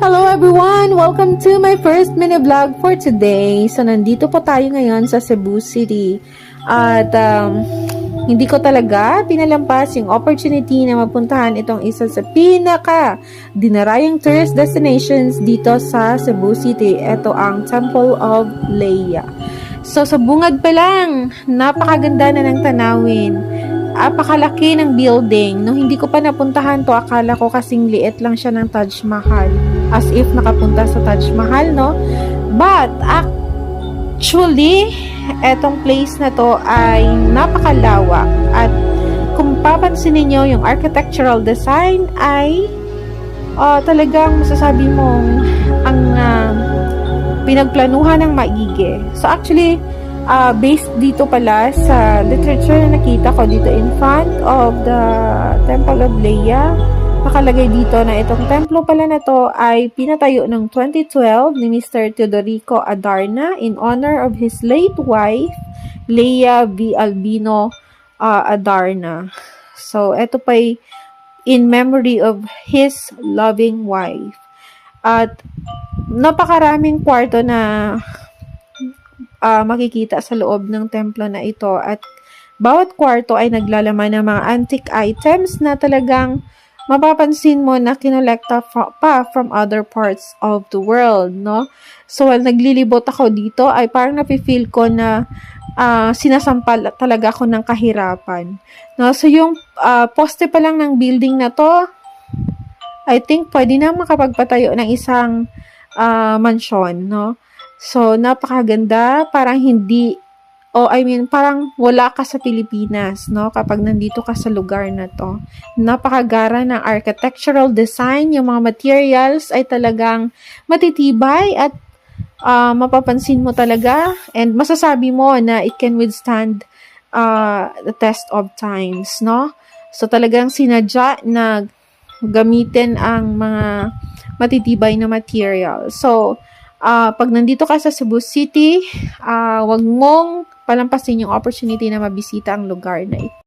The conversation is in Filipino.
Hello everyone! Welcome to my first mini vlog for today. So, nandito po tayo ngayon sa Cebu City. At hindi ko talaga pinalampas yung opportunity na mapuntahan itong isa sa dinarayang tourist destinations dito sa Cebu City. Ito ang Temple of Leia. So, sa bungad pa lang, napakaganda na ng tanawin. Apakalaki ng building. Nung hindi ko pa napuntahan to, akala ko kasing liit lang siya ng Taj Mahal. As if nakapunta sa Taj Mahal, no? But, actually, etong place na to ay napakalawak. At kung papansin niyo yung architectural design ay talagang masasabi mong ang pinagplanuhan ng maigi. So, actually, based dito pala sa literature na nakita ko dito in front of the Temple of Leia, nakalagay dito na itong templo pala na to ay pinatayo ng 2012 ni Mr. Teodorico Adarna in honor of his late wife, Leia V. Albino Adarna. So, ito pa in memory of his loving wife. At napakaraming kwarto na makikita sa loob ng templo na ito, at bawat kwarto ay naglalaman ng mga antique items na talagang mapapansin mo na kinolekta pa from other parts of the world, no? So, while naglilibot ako dito, ay parang napifeel ko na sinasampal talaga ako ng kahirapan, no? So, yung poste pa lang ng building na to, I think pwede na makapagpatayo ng isang mansyon, no? So, napakaganda, parang parang wala ka sa Pilipinas, no? Kapag nandito ka sa lugar na to. Napakagara ng architectural design, yung mga materials ay talagang matitibay at mapapansin mo talaga, and masasabi mo na it can withstand the test of times, no? So, talagang sinadya na gamitin ang mga matitibay na material. So, pag nandito ka sa Cebu City, wag mong palampasin yung opportunity na mabisita ang lugar na ito.